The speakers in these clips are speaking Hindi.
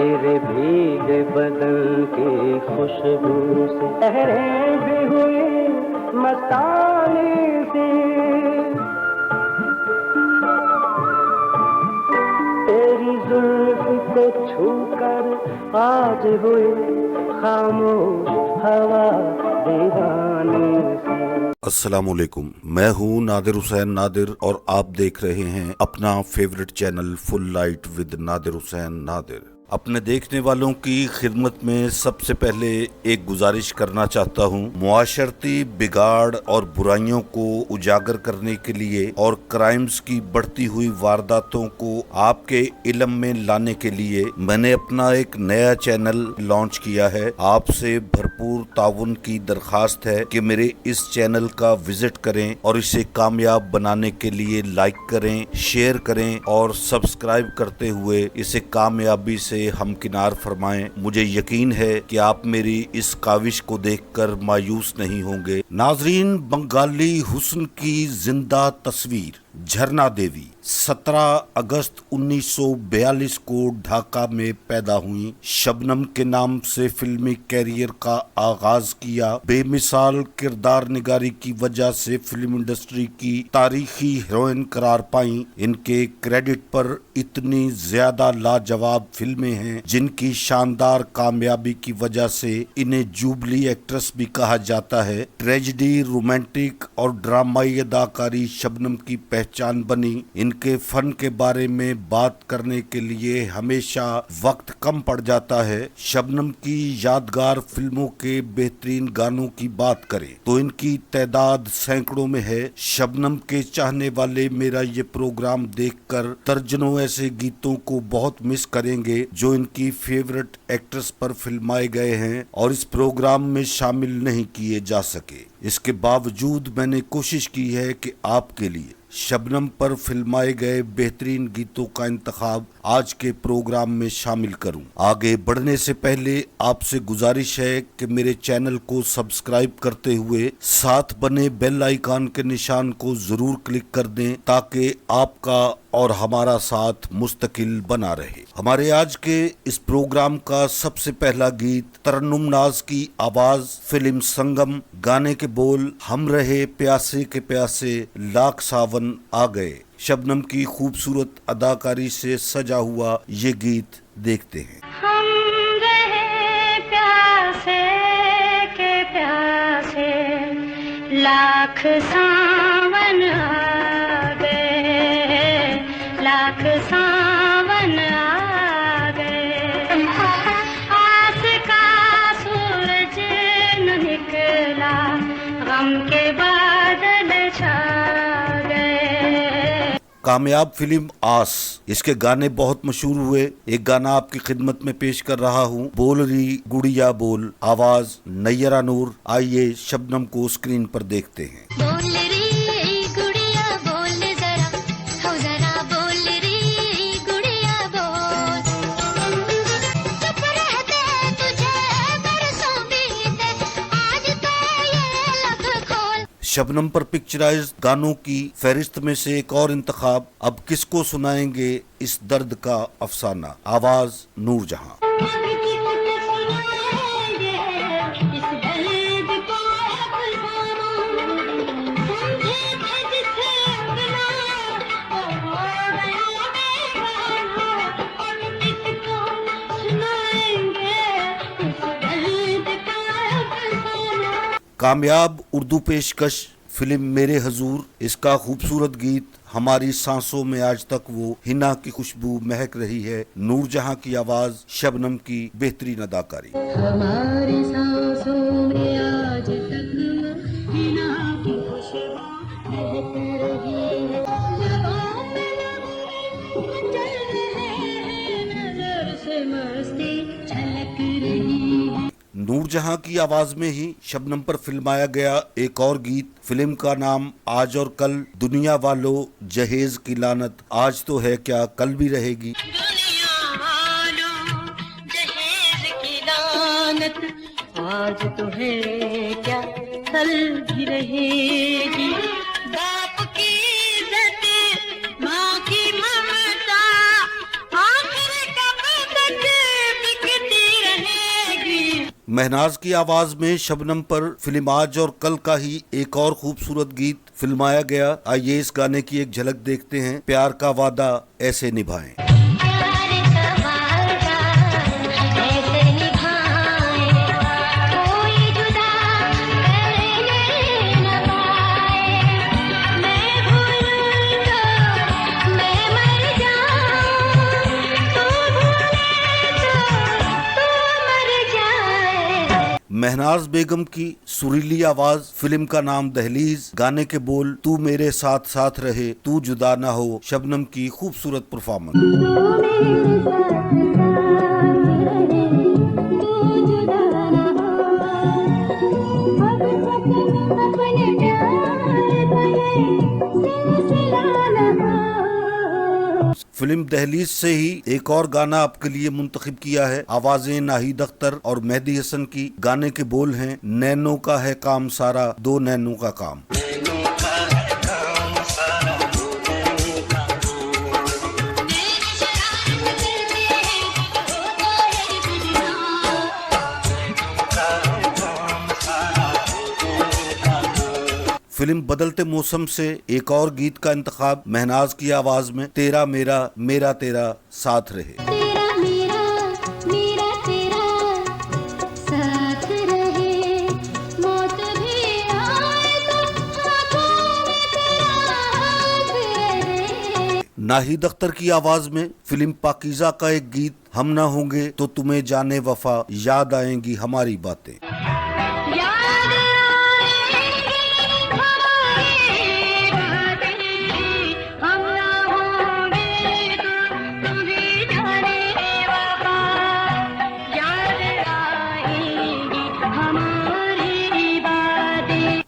तेरे भीगे बदन की खुशबू से लहरें भी हुई मस्तानी सी, तेरी जुल्फ को छूकर आज हुई खामोश हवा दीवानी सी। अस्सलामुअलैकुम, मैं हूँ नादिर हुसैन नादिर और आप देख रहे हैं अपना favourite channel full light with Nadir Hussain Nadir. अपने देखने वालों की खिदमत में सबसे पहले एक गुजारिश करना चाहता हूँ। मुआशरती बिगाड़ और बुराइयों को उजागर करने के लिए और क्राइम्स की बढ़ती हुई वारदातों को आपके इल्म में लाने के लिए मैंने अपना एक नया चैनल लॉन्च किया है। आपसे भरपूर ताउन की दरखास्त है कि मेरे इस चैनल का विजिट करें और इसे कामयाब बनाने के लिए लाइक करें, शेयर करें और सब्सक्राइब करते हुए इसे कामयाबी से हमकिनार फरमाएं। मुझे यकीन है कि आप मेरी इस काविश को देखकर मायूस नहीं होंगे। नाजरीन, बंगाली हुस्न की जिंदा तस्वीर झरना देवी 17 अगस्त 1942 को ढाका में पैदा हुई। शबनम के नाम से फिल्मी कैरियर का आगाज किया। बेमिसाल किरदार निगारी की वजह से फिल्म इंडस्ट्री की तारीखी हीरोइन करार पाई। इनके क्रेडिट पर इतनी ज्यादा लाजवाब फिल्में हैं जिनकी शानदार कामयाबी की वजह से इन्हें जुबली एक्ट्रेस भी कहा जाता है। ट्रेजेडी, रोमांटिक और ड्रामाई अदाकारी शबनम की पहचान बनी। इनके फन के बारे में बात करने के लिए हमेशा वक्त कम पड़ जाता है। शबनम की यादगार फिल्मों के बेहतरीन गानों की बात करें तो इनकी तादाद सैकड़ों में है। शबनम के चाहने वाले मेरा ये प्रोग्राम देखकर दर्जनों ऐसे गीतों को बहुत मिस करेंगे जो इनकी फेवरेट एक्ट्रेस पर फिल्माए गए हैं और इस प्रोग्राम में शामिल नहीं किए जा सके। इसके बावजूद मैंने कोशिश की है कि आपके लिए शबनम पर फिल्माए गए बेहतरीन गीतों का इंतखाब आज के प्रोग्राम में शामिल करूं। आगे बढ़ने से पहले आपसे गुजारिश है कि मेरे चैनल को सब्सक्राइब करते हुए साथ बने बेल आइकन के निशान को जरूर क्लिक कर दें ताकि आपका और हमारा साथ मुस्तकिल बना रहे। हमारे आज के इस प्रोग्राम का सबसे पहला गीत तरन्नुम नाज की आवाज, फिल्म संगम, गाने के बोल हम रहे प्यासे के प्यासे लाख सावन आ गए। शबनम की खूबसूरत अदाकारी से सजा हुआ ये गीत देखते हैं। हम रहे प्यासे के प्यासे लाख सावन आ गए, लाख सावन आ गए। आस का सूरज न निकला, गम के बादल छा गए। कामयाब फिल्म आस, इसके गाने बहुत मशहूर हुए। एक गाना आपकी खिदमत में पेश कर रहा हूँ। बोल रही गुड़िया बोल, आवाज नैयरा नूर। आइए शबनम को स्क्रीन पर देखते हैं। बोल रही गुड़िया बोल जरा, हो जरा बोल रही गुड़िया बोल। चुप रहते तुझे बरसों बीते, आज तो ये लब खोल। शबनम पर पिक्चराइज गानों की फहरिस्त में से एक और इंतखाब। अब किसको सुनाएंगे इस दर्द का अफसाना, आवाज नूरजहां। कामयाब उर्दू पेशकश फिल्म मेरे हजूर, इसका खूबसूरत गीत हमारी सांसों में आज तक वो हिना की खुशबू महक रही है। नूरजहां की आवाज, शबनम की बेहतरीन अदाकारी। हमारी सांसों में आज तक हिना की खुशबू महक रही है। लबों पे लबों चल रहे हैं, नजर से मस्ती झलक रही है। नूरजहां की आवाज में ही शबनम पर फिल्माया गया एक और गीत। फिल्म का नाम आज और कल। दुनिया वालों जहेज की लानत, आज तो है क्या कल भी रहेगी। दुनिया वालों जहेज की लानत, आज तो है क्या कल भी रहेगी। बाप की इज्जत, माँ की ममता, आखिर कब तक महनाज की आवाज में शबनम पर फिल्म आज और कल का ही एक और खूबसूरत गीत फिल्माया गया। आइए इस गाने की एक झलक देखते हैं। प्यार का वादा ऐसे निभाएं। महनाज बेगम की सुरीली आवाज, फिल्म का नाम दहलीज, गाने के बोल तू मेरे साथ साथ रहे तू जुदा ना हो, शबनम की खूबसूरत परफॉर्मेंस। फिल्म दहलीज से ही एक और गाना आपके लिए मुंतखब किया है। आवाजें नाहिद अख्तर और मेहदी हसन की। गाने के बोल हैं नैनों का है काम सारा, दो नैनों का काम। फिल्म बदलते मौसम से एक और गीत का इंतखाब महनाज की आवाज में, तेरा मेरा मेरा तेरा साथ रहे। तेरा मेरा तेरा साथ रहे, मौत भी आए तो आंखों में तेरा हाथ रहे। नाहिद अख्तर की आवाज में फिल्म पाकीज़ा का एक गीत, हम ना होंगे तो तुम्हें जाने वफा, याद आएंगी हमारी बातें।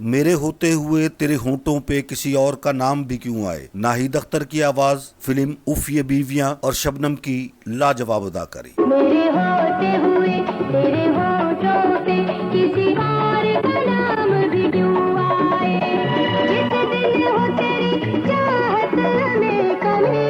मेरे होते हुए तेरे होंठों पे किसी और का नाम भी क्यों आए। नाहिद अख्तर की आवाज, फिल्म उफ ये बीवियां और शबनम की लाजवाब अदाकारी। मेरे होते हुए तेरे होठों पे किसी और का नाम भी क्यों आए, जिस दिन हो तेरी चाहत में कमी,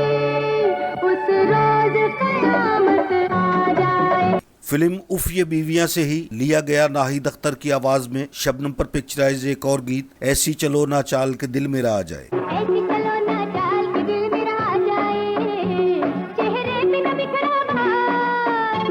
उस रोज कयामत आ जाए। फिल्म उफ ये बीवियां से ही लिया गया नाहिद अख्तर की आवाज में शबनम पर पिक्चराइज एक और गीत, ऐसी चलो ना चाल के दिल मेरा आ जाए। ऐसी चलो ना चाल के दिल मेरा आ जाए, चेहरे पे न बिखरा बाल,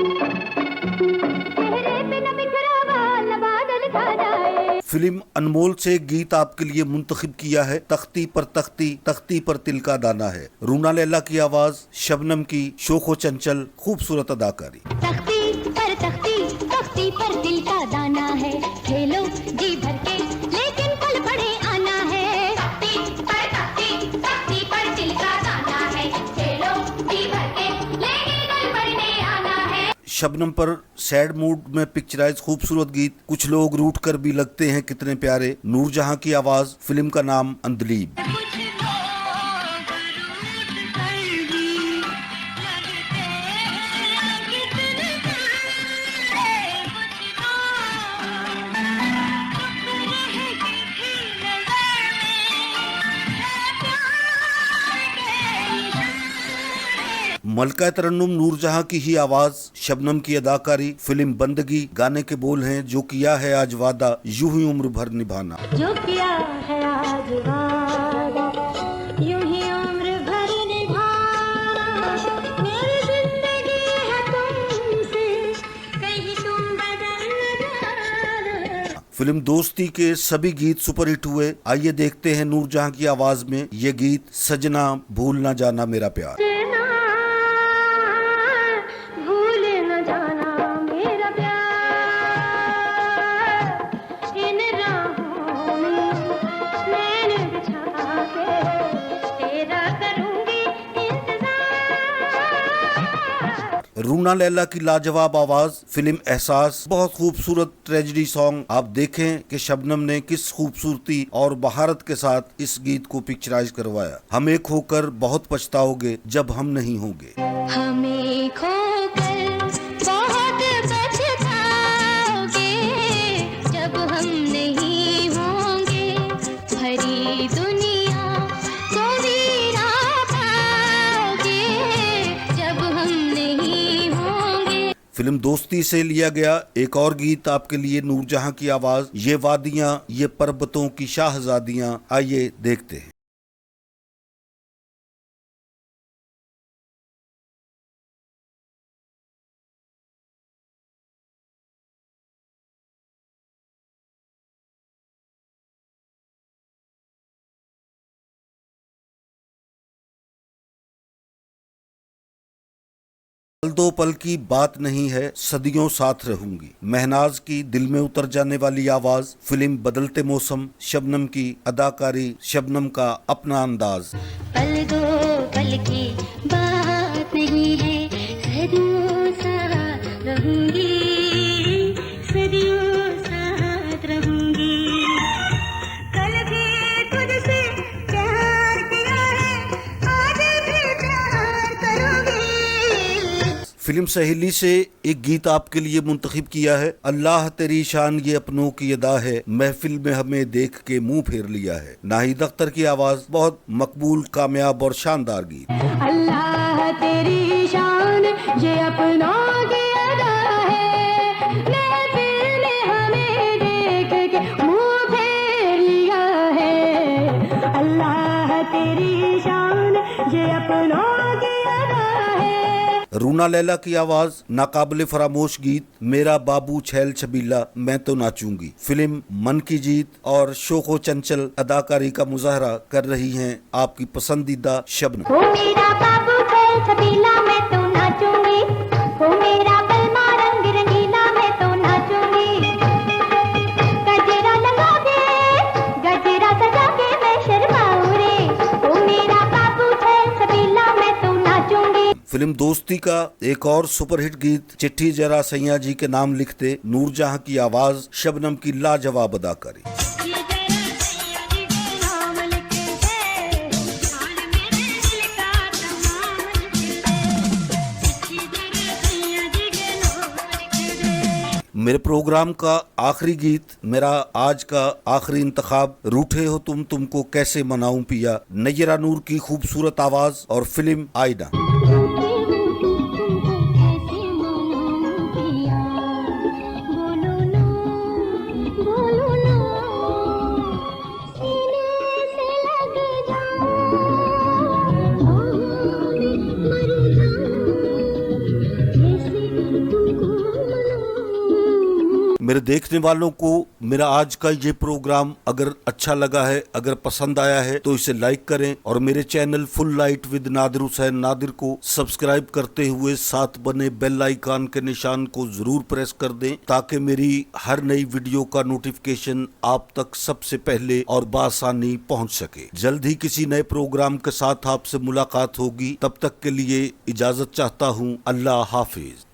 चेहरे पे न बिखरा बाल, बादल छा जाए। फिल्म अनमोल से एक गीत आपके लिए मुंतखब किया है, तख्ती पर तख्ती, तख्ती पर तिल का दाना है। रूना लैला की आवाज, शबनम की शोखो चंचल खूबसूरत अदाकारी। तख्ती पर तख्ती, तख्ती पर दिल का दाना है, खेलो जी भर के लेकिन कल पड़े आना है। तख्ती पर तख्ती, तख्ती पर दिल का दाना है, खेलो जी भर के लेकिन कल पड़ने आना है। शबनम पर सैड मूड में पिक्चराइज खूबसूरत गीत, कुछ लोग रूठ कर भी लगते हैं कितने प्यारे। नूरजहां की आवाज, फिल्म का नाम अंदलीब। मलका तरन्नुम नूरजहां की ही आवाज, शबनम की अदाकारी, फिल्म बंदगी। गाने के बोल हैं जो किया है आज वादा, यूं ही उम्र भर निभाना। जो किया है आज वादा, यूं ही उम्र भर निभाना, मेरी जिंदगी है तुमसे, कहीं तुम बदल न जाना। फिल्म दोस्ती के सभी गीत सुपरहिट हुए। आइए देखते हैं नूरजहां की आवाज में ये गीत, सजना भूल ना जाना मेरा प्यार। रूना लैला की लाजवाब आवाज, फिल्म एहसास, बहुत खूबसूरत ट्रेजेडी सॉन्ग। आप देखें कि शबनम ने किस खूबसूरती और बहारत के साथ इस गीत को पिक्चराइज करवाया। हम एक होकर बहुत पछताओगे जब हम नहीं होंगे। हम एक होकर बहुत पछताओगे जब हम नहीं होंगे, भरी दुनिया को वीरा पाओगे जब हम नहीं होंगे। फिल्म दोस्ती से लिया गया एक और गीत आपके लिए, नूरजहां की आवाज, ये वादियां ये पर्वतों की शाहजादियां। आइए देखते हैं। पल दो पल की बात नहीं है, सदियों साथ रहूंगी। महनाज की दिल में उतर जाने वाली आवाज, फिल्म बदलते मौसम, शबनम की अदाकारी, शबनम का अपना अंदाज। पल दो पल की बात नहीं है, सदियों साथ रहूंगी, सदियों साथ रहूंगी। कल भी तुझसे प्यार किया है, आज भी प्यार करूंगी। फिल्म सहेली से एक गीत आपके लिए मुंतखब किया है। अल्लाह तेरी शान ये अपनों की अदा है, महफिल में हमें देख के मुंह फेर लिया है। नाहिद अख्तर की आवाज, बहुत मकबूल, कामयाब और शानदार गीत। अल्लाह तेरी शान ये अपनों की अदा है, महफिल में हमें देख के मुंह फेर लिया है। अल्लाह तेरी शान ये अपनों की अदा है। रूना लैला की आवाज, नाकाबिले फरामोश गीत, मेरा बाबू छैल छबीला मैं तो नाचूंगी। फिल्म मन की जीत और शोको चंचल अदाकारी का मुजाहरा कर रही हैं आपकी पसंदीदा शबनम। हो मेरा बाबू छैल छबीला मैं तो नाचूंगी, हो मेरा बलमा रंग रंगीला मैं तो नाचूंगी। गजरा लगा के गजरा सजा के मैं शर्माऊं रे, हो मेरा बाबू छैल छबीला मैं तो नाचूंगी। फिल्म दोस्ती का एक और सुपरहिट गीत, चिट्ठी जरा सैया जी के नाम लिखते, नूरजहां की आवाज, शबनम की लाजवाब अदाकारी। मेरे प्रोग्राम का आखिरी गीत, मेरा आज का आखिरी इंतखाब, रूठे हो तुम तुमको कैसे मनाऊं पिया, नय्यरा नूर की खूबसूरत आवाज और फिल्म आईना। मेरे देखने वालों को मेरा आज का ये प्रोग्राम अगर अच्छा लगा है, अगर पसंद आया है तो इसे लाइक करें और मेरे channel full light with Nadir Hussain Nadir को सब्सक्राइब करते हुए साथ बने बेल आइकन के निशान को जरूर प्रेस कर दें, ताकि मेरी हर नई वीडियो का नोटिफिकेशन आप तक सबसे पहले और बआसानी पहुंच सके। जल्द ही किसी नए प्रोग्राम के साथ आपसे मुलाकात होगी, तब तक के लिए इजाजत चाहता हूं। अल्लाह हाफिज।